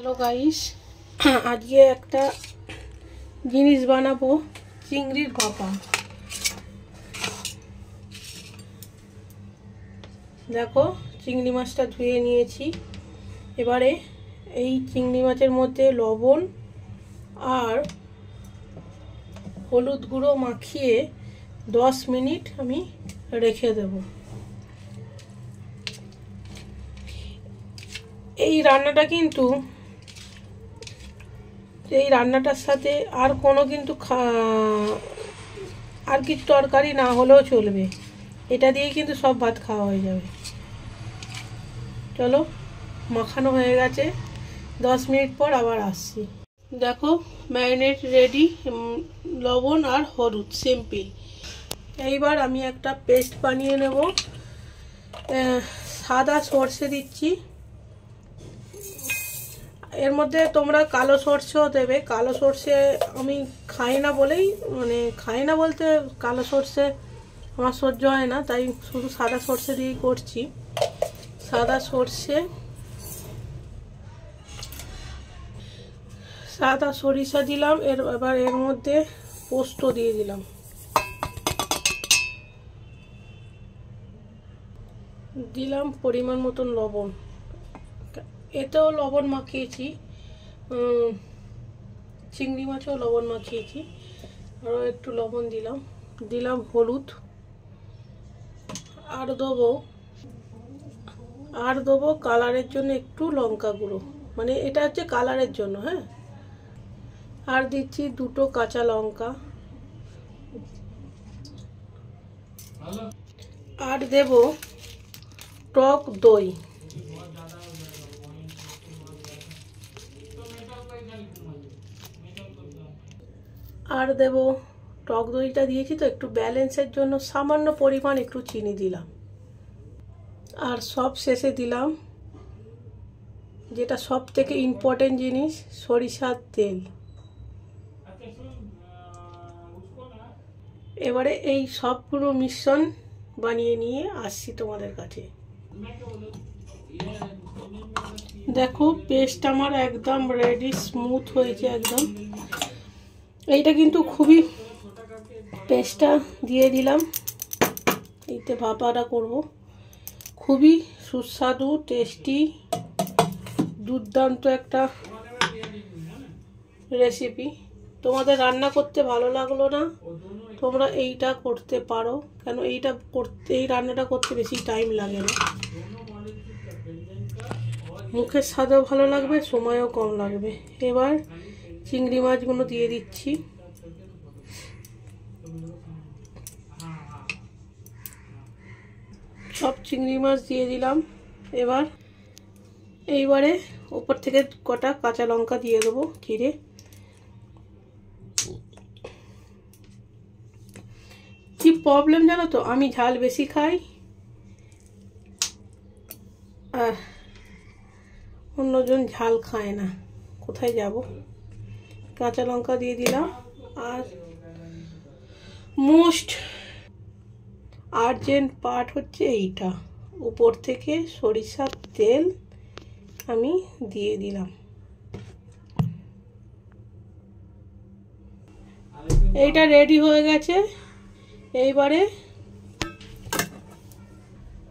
Hello guys, আজকে একটা জিনিস বানাবো, চিংড়ির ভাপা। দেখো, চিংড়ি মাছটা ধুয়ে নিয়েছি। এবারে এই চিংড়ি মাছের মধ্যে লবণ আর হলুদ গুঁড়ো মাখিয়ে 10 মিনিট আমি রেখে দেব। এই রান্নাটার সাথে আর কোনো কিন্তু আর কিছু তরকারি না হলেও চলবে। এটা দিয়ে কিন্তু সব ভাত খাওয়া হয়ে যাবে। চলো, মাখানো হয়ে গেছে, 10 মিনিট পর আবার আসছি। দেখো, ম্যারিনেট রেডি, লবণ আর হলুদ সিম্পল। এইবার আমি একটা পেস্ট বানিয়ে নেব। সাদা সর্ষে দিচ্ছি, এর মধ্যে তোমরা কালো সর্ষেও দেবে। কালো সর্ষে আমি খাই না বলেই, খাই না বলতে কালো সর্ষে আমার সহ্য হয় না, তাই শুধু সাদা সর্ষে দিয়েই করছি। সাদা সরিষা দিলাম। এবার এর মধ্যে পোস্ত দিয়ে দিলাম। পরিমাণ মতন লবণ, এতেও লবণ মাখিয়েছি, চিংড়ি মাছেও লবণ মাখিয়েছি। আরও একটু লবণ দিলাম হলুদ। আর দেবো কালারের জন্য একটু লঙ্কা গুঁড়ো, এটা হচ্ছে কালারের জন্য। হ্যাঁ, আর দিচ্ছি 2টো কাঁচা লঙ্কা। আর দেব টক দই। আর দেব টক দইটা দিয়েছি তো একটু ব্যালেন্সের জন্য সামান্য পরিমাণ একটু চিনি দিলাম। আর সব শেষে দিলাম যেটা সব থেকে ইম্পর্টেন্ট জিনিস, সরিষার তেল। এবারে এই সবগুলো মিশ্রণ বানিয়ে নিয়ে আসছি তোমাদের কাছে। দেখো, পেস্ট আমার একদম রেডি, স্মুথ হয়েছে একদম। এইটা কিন্তু খুবই, পেস্টটা দিয়ে দিলাম, এইতে ভাপাটা করব। খুবই সুস্বাদু, টেস্টি, দুর্দান্ত একটা রেসিপি। তোমাদের রান্না করতে ভালো লাগলো না, তোমরা এইটা করতে পারো, কেন এই রান্নাটা করতে বেশি টাইম লাগে না। মুখের স্বাদও ভালো লাগবে, সময়ও কম লাগবে। এবার চিংড়ি মাছগুলো দিয়ে দিচ্ছি। সব চিংড়ি মাছ দিয়ে দিলাম। এইবারে উপর থেকে কটা কাঁচা লঙ্কা দিয়ে দেবো চিড়ে। কি প্রবলেম জানো তো, আমি ঝাল বেশি খাই, আর অন্যজন ঝাল খায় না। কোথায় যাব? কাঁচা লঙ্কা দিয়ে দিলাম। আর মোস্ট আর্জেন্ট পার্ট হচ্ছে এইটা, উপর থেকে সরিষার তেল আমি দিয়ে দিলাম। এইটা রেডি হয়ে গেছে। এইবারে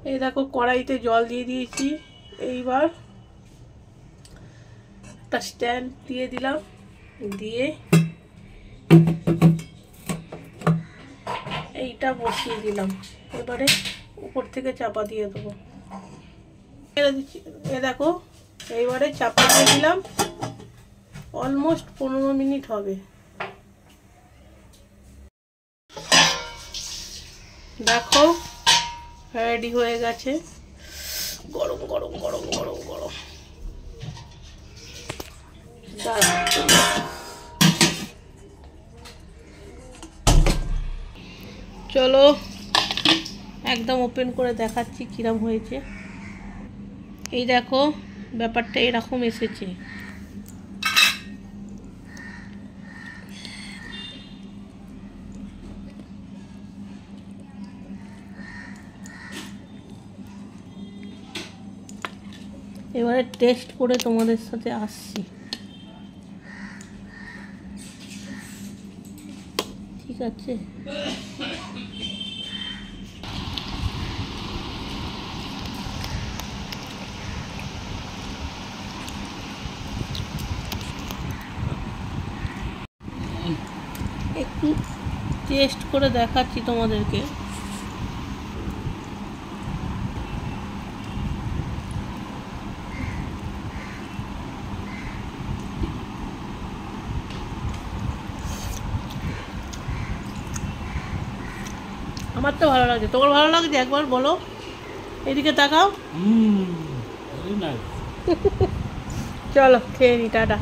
এই দেখো, কড়াইতে জল দিয়ে দিয়েছি। এইবার একটা স্ট্যান্ড দিয়ে দিলাম, দিয়ে এইটা বসিয়ে দিলাম। এবারে উপর থেকে চাপা দিয়ে দেবো। এ দেখো, এইবারে চাপা দিয়ে দিলাম। অলমোস্ট 15 মিনিট হবে। দেখো, রেডি হয়ে গেছে। গরম গরম গরম গরম গরম। চলো, একদম ওপেন করে দেখাচ্ছি কিরম হয়েছে। এই দেখো, ব্যাপারটা এরকম এসেছে। এবারে টেস্ট করে তোমাদের সাথে আসছি। ঠিক আছে, একটু টেস্ট করে দেখাচ্ছি তোমাদেরকে। আমার তো ভালো লাগছে, তোমার ভালো লাগছে? একবার বলো, এদিকে তাকাও। চলো খেয়ে নি, টাটা।